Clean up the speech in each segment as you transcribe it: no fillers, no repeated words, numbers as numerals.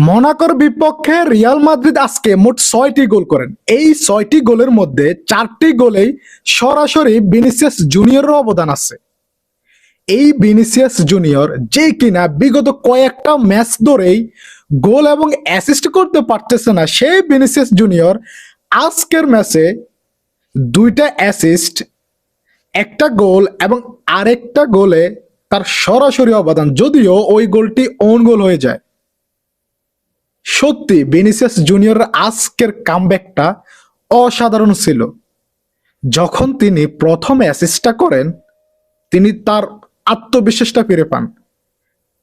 মোনাকোর বিপক্ষে Real Madrid আজকে মোট 6টি গোল করেন। এই 6টি গোলের মধ্যে 4টি গোলেই সরাসরি ভিনিসিয়াস জুনিয়রের অবদান আছে। এই ভিনিসিয়াস জুনিয়র যে কিনা বিগত কয়েকটা ম্যাচ ধরেই গোল এবং অ্যাসিস্ট করতে পারতেছে না, সেই ভিনিসিয়াস জুনিয়র আজকের ম্যাচে 2টা অ্যাসিস্ট, একটা গোল এবং আরেকটা গোলে তার সরাসরি অবদান, যদিও ওই গোলটি ওন গোল হয়ে যায়। সত্যি ভিনিসিয়াস জুনিয়রের আজকের কামব্যাকটা অসাধারণ ছিল। যখন তিনি প্রথম অ্যাসিস্টটা করেন, তিনি তার আত্মবিশ্বাসটা ফিরে পান।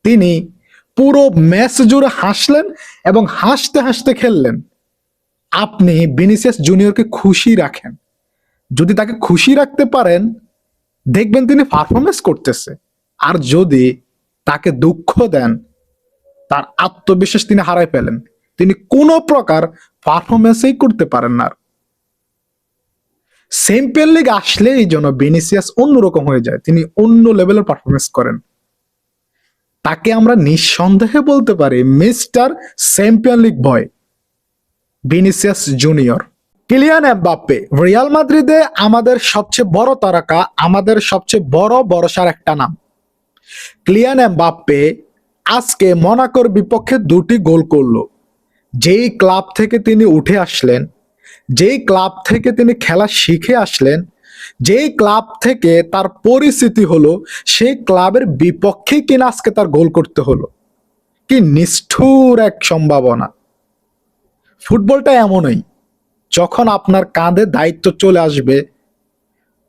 তিনি পুরো ম্যাচ জুড়ে হাসলেন এবং হাসতে হাসতে খেললেন। আপনি ভিনিসিয়াস জুনিয়রকে খুশি রাখেন, যদি তাকে খুশি রাখতে পারেন দেখবেন তিনি পারফরমেন্স করতেছে। আর যদি তাকে দুঃখ দেন, তার আত্মবিশ্বাস তিনি হারাই ফেলেন, তিনি কোনো প্রকার পারফরমেন্সই করতে পারেন না। চ্যাম্পিয়ন লিগ আসলে এই জন্য ভিনিসিয়াস অন্যরকম হয়ে যায়, তিনি অন্য লেভেলের পারফরমেন্স করেন। তাকে আমরা নিঃসন্দেহে বলতে পারি mister champion league boy Vinicius junior. Kylian Mbappe Real মাদ্রিদে আমাদের সবচেয়ে বড় তারকা, আমাদের সবচেয়ে বড় ভরসার একটা নাম। কিলিয়ান এমবাপ্পে আজকে মোনাকোর বিপক্ষে 2টি গোল করলো। যেই ক্লাব থেকে তিনি উঠে আসলেন, যেই ক্লাব থেকে তিনি খেলা শিখে আসলেন, যেই ক্লাব থেকে তার পরিস্থিতি হলো, সেই ক্লাবের বিপক্ষে কিনা আজকে তার গোল করতে হলো। কি নিষ্ঠুর এক সম্ভাবনা! ফুটবলটা এমনই, যখন আপনার কাঁধে দায়িত্ব চলে আসবে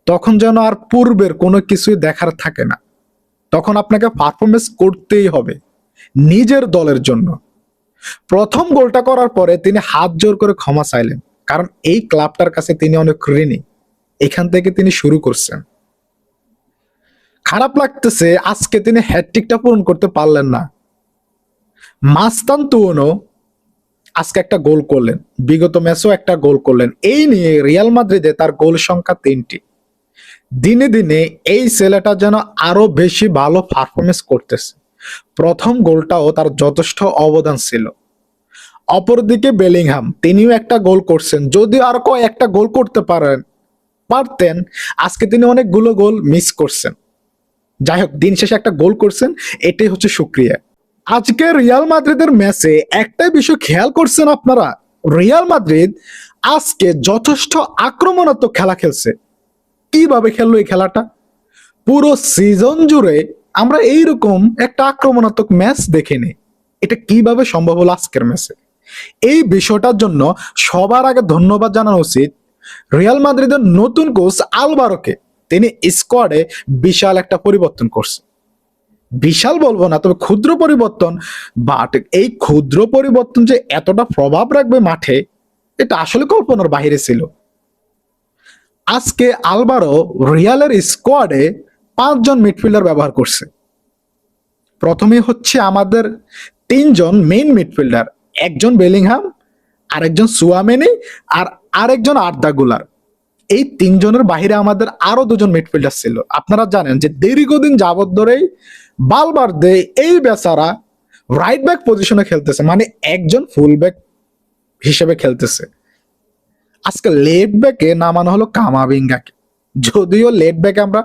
তখন যেন আর পূর্বের কোনো কিছুই দেখার থাকে না। তখন আপনাকে পারফরমেন্স করতেই হবে নিজের দলের জন্য। প্রথম গোলটা করার পরে তিনি হাত জোর করে ক্ষমা চাইলেন, কারণ এই ক্লাবটার কাছে তিনি অনেক ঋণী। এখান থেকে তিনি শুরু করছেন। খারাপ লাগতেছে আজকে তিনি হ্যাটট্রিকটা পূরণ করতে পারলেন না। মাস্তান তুওনো আজকে একটা গোল করলেন, বিগত ম্যাচেও একটা গোল করলেন। এই নিয়ে রিয়াল মাদ্রিদে তার গোল সংখ্যা 3টি। দিনে দিনে এই ছেলেটা যেন আরো বেশি ভালো পারফরমেন্স করতেছে। প্রথম গোলটাও তার যথেষ্ট অবদান ছিল। অপরদিকে বেলিংহাম, তিনিও একটা গোল করছেন, যদিও আর একটা গোল করতে পারতেন, আজকে তিনি অনেকগুলো গোল মিস করছেন। যাই হোক, দিন শেষে একটা গোল করছেন, এটাই হচ্ছে শুকরিয়া। আজকে রিয়াল মাদ্রিদের ম্যাচে একটাই বিষয় খেয়াল করছেন আপনারা, রিয়াল মাদ্রিদ আজকে যথেষ্ট আক্রমণাত্মক খেলা খেলছে। কিভাবে খেললো এই খেলাটা? পুরো সিজন জুড়ে আমরা এইরকম একটা আক্রমণাত্মক ম্যাচ দেখিনি। এটা কিভাবে সম্ভব হলো আজকের ম্যাচে? এই বিষয়টার জন্য সবার আগে ধন্যবাদ জানানো উচিত রিয়াল মাদ্রিদের নতুন কোচ আলভারোকে। তিনি স্কোয়াডে বিশাল একটা পরিবর্তন করছে। বিশাল বলবো না, তবে ক্ষুদ্র পরিবর্তন। বাট এই ক্ষুদ্র পরিবর্তন যে এতটা প্রভাব রাখবে মাঠে, এটা আসলে কল্পনার বাইরে ছিল। আজকে আলভারো রিয়ালের স্কোয়াডে 5 জন মিডফিল্ডার ব্যবহার করছে। প্রথমে হচ্ছে আমাদের 3 জন মেইন মিডফিল্ডার, একজন বেলিংহাম, আরেকজন সুয়ামেনি, আর আরেকজন আর্দা গুলার। এই 3 জনের বাহিরে আমাদের আরো 2 জন মিডফিল্ডার ছিল। আপনারা জানেন যে দীর্ঘদিন যাবত ধরেই বালবার্দে এই বেচারা রাইট ব্যাক পজিশনে খেলতেছে, মানে একজন ফুল ব্যাক হিসেবে খেলতেছে। আজকে লেফট ব্যাকে নামানো হলো কামাভিঙ্গাকে। যদিও লেফট ব্যাকে আমরা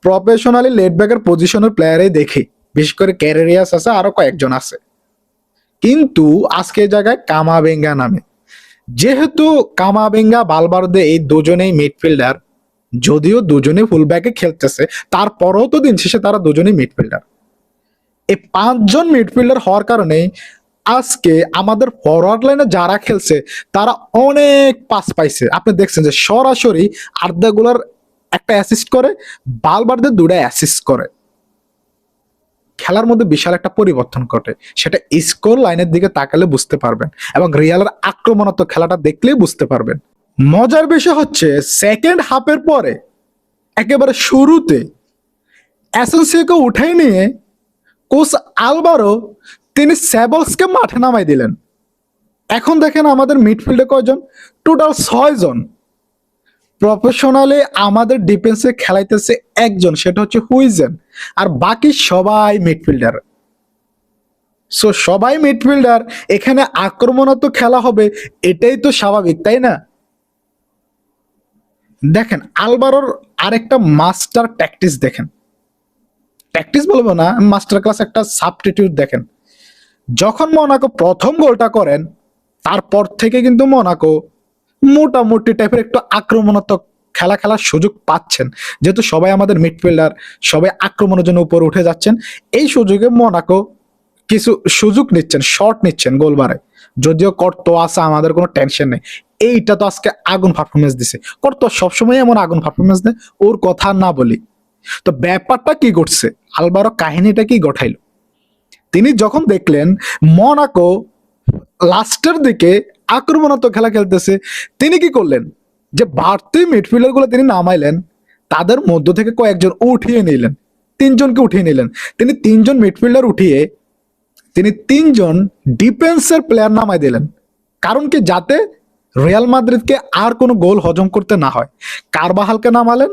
প্রফেশনালি লেফট ব্যাকের পজিশনের প্লেয়ারই দেখি, বিশেষ করে ক্যারেরিয়াস আছে, আরো কয়েকজন আছে, কিন্তু আজকে জায়গায় কামাভিঙ্গা নামে। যেহেতু কামাভিঙ্গা, বালবার্দে এই দুজনেই মিডফিল্ডার, যদিও দুজনেই ফুল ব্যাকে খেলতেছে, তারপরেও তো দিন শেষে তারা দুজনেই মিডফিল্ডার। এই 5 জন মিডফিল্ডার হওয়ার কারণে আজকে আমাদের ফরওয়ার্ড লাইনে যারা খেলছে তারা অনেক পাস পাইছে। আপনি দেখছেন যে সরাসরি আর্দা গুলার একটা অ্যাসিস্ট করে, বালবার্দে 2টা অ্যাসিস্ট করে। খেলার মধ্যে বিশাল একটা পরিবর্তন ঘটে, সেটা স্কোর লাইনের দিকে তাকালে বুঝতে পারবেন এবং রিয়ালের আক্রমণাত্মক খেলাটা দেখলেই বুঝতে পারবেন। মজার বিষয় হচ্ছে সেকেন্ড হাফের পরে একেবারে শুরুতে অ্যাসেন্সিওকে উঠাই নিয়ে কোচ আলভারো তিনি সেবলসকে মাঠে নামাই দিলেন। এখন দেখেন আমাদের মিডফিল্ডে কয়জন? টোটাল 6 জন। প্রফেশনালি আমাদের ডিফেন্সে খেলাইতেছে একজন, সেটা হচ্ছে হুইজেন, আর বাকি সবাই মিডফিল্ডার। সো সবাই মিডফিল্ডার, এখানে আক্রমণাত্মক খেলা হবে, এটাই তো স্বাভাবিক, তাই না? দেখেন আলভারোর আরেকটা মাস্টার ট্যাকটিস দেখেন, ট্যাকটিস বলবো না, মাস্টার ক্লাস একটা সাবস্টিটিউট দেখেন। যখন মোনাকো প্রথম গোলটা করেন তারপর থেকে কিন্তু মোনাকো মোটামুটি টাইপের একটু আক্রমণাত্মক খেলা খেলার সুযোগ পাচ্ছেন, যেহেতু সবাই আমাদের মিডফিল্ডার, সবাই আক্রমণের জন্য উপরে উঠে যাচ্ছেন। এই সুযোগে মোনাকো কিছু সুযোগ নিচ্ছেন, শট নিচ্ছেন গোল বারে। যদিও কর্তো আছে, আমাদের কোনো টেনশন নেই। এইটা তো আজকে আগুন পারফরমেন্স দিছে, কর্তো সবসময় এমন আগুন পারফরমেন্স দেয়, ওর কথা না বলি। তো ব্যাপারটা কি ঘটছে, আলভারো কাহিনীটা কি ঘটাইলো, তিনি যখন দেখলেন মনাকো লাস্টের দিকে আক্রমণাত্মক খেলা খেলতেছে, তিনি কি করলেন, যে বাড়তি মিডফিল্ডার গুলো তিনি নামাইলেন, তাদের মধ্য থেকে কয়েকজন উঠিয়ে নিলেন, তিনজনকে উঠিয়ে নিলেন। তিনি তিনজন মিডফিল্ডার উঠিয়ে তিনি তিনজন ডিফেন্সের প্লেয়ার নামাই দিলেন। কারণ কি, যাতে রিয়াল মাদ্রিদকে আর কোনো গোল হজম করতে না হয়। কারবাহালকে নামালেন,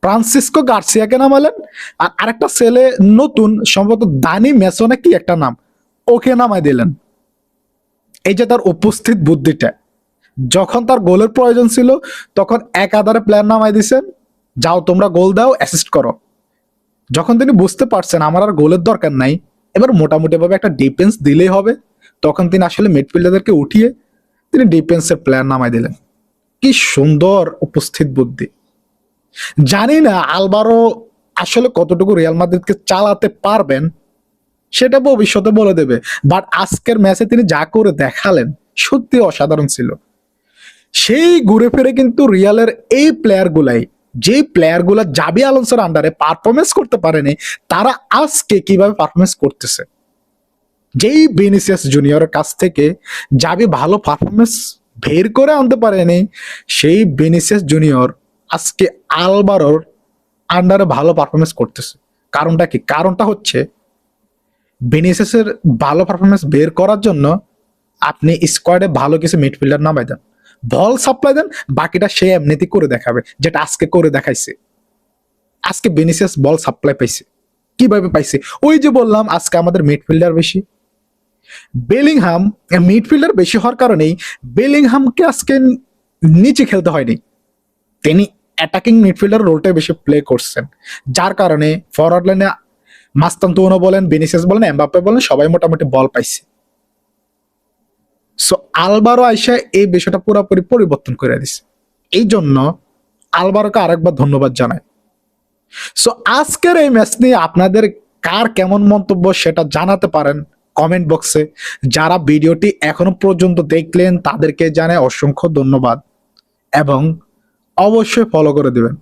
ফ্রান্সিসকো গার্সিয়াকে নামালেন, আর আরেকটা ছেলে নতুন সম্ভবত দানি মেসনে কি একটা নাম, ওকে নামাই দিলেন। এই যে তার উপস্থিত বুদ্ধিটা, যখন তার গোলের প্রয়োজন ছিল তখন একাধারে প্লেয়ার নামাই দিছেন, যাও তোমরা গোল দাও, অ্যাসিস্ট করো। যখন তিনি বুঝতে পারছেন আমার আর গোলের দরকার নাই, এবার মোটামুটি ভাবে একটা ডিফেন্স দিলেই হবে, তখন তিনি আসলে মিডফিল্ডারদেরকে উঠিয়ে তিনি ডিফেন্সের প্লেয়ার নামাই দিলেন। কি সুন্দর উপস্থিত বুদ্ধি। জানি না আলভারো আসলে কতটুকু রিয়াল মাদ্রিদকে চালাতে পারবেন, সেটা ভবিষ্যতে বলে দেবে। বাট আজকের ম্যাচে তিনি যা করে দেখালেন সত্যি অসাধারণ ছিল। সেই ঘুরে ফিরে কিন্তু রিয়ালের এই প্লেয়ার গুলাই, যে প্লেয়ার গুলা জাবি আলোনসোর আন্ডারে পারফরমেন্স করতে পারেনি, তারা আজকে কিভাবে পারফরমেন্স করতেছে। যেই ভিনিসিয়াস জুনিয়রের কাছ থেকে জাবি ভালো পারফরমেন্স বের করে আনতে পারেনি, সেই ভিনিসিয়াস জুনিয়র আজকে আলভারোর আন্ডারে ভালো পারফরমেন্স করতেছে। কারণটা কি? কারণটা হচ্ছে ভিনিসিয়াসের ভালো পারফরমেন্স বের করার জন্য আপনি স্কোয়াডে ভালো কিছু মিডফিল্ডার নামাই দেন, বল সাপ্লাই দেন, বাকিটা সে এমনিতে করে দেখাবে, যেটা আজকে করে দেখাইছে। আজকে ভিনিসিয়াস বল সাপ্লাই পাইছে, কিভাবে পাইছে? ওই যে বললাম আজকে আমাদের মিডফিল্ডার বেশি, বেলিংহাম মিডফিল্ডার বেশি হওয়ার কারণেই বেলিংহামকে আজকে নিচে খেলতে হয়নি, তিনি অ্যাটাকিং মিডফিল্ডার রোলটাই বেশি প্লে করছেন, যার কারণে ফরওয়ার্ড লাইনে মাস্তানতুনো বলেন, ভিনিসিয়াস বলেন, এমবাপ্পে বলেন, সবাই মোটামুটি বল পাইছে। সো আলভারো আইসা এই বিষয়টা পুরোপুরি পরিবর্তন করে দিছে। এই জন্য আলভারোকে আরেকবার ধন্যবাদ জানাই। সো আজকের এই ম্যাচ নিয়ে আপনাদের কার কেমন মন্তব্য সেটা জানাতে পারেন কমেন্ট বক্সে। যারা ভিডিওটি এখনো পর্যন্ত দেখলেন তাদেরকে জানাই অসংখ্য ধন্যবাদ এবং অবশ্যই ফলো করে দিবেন।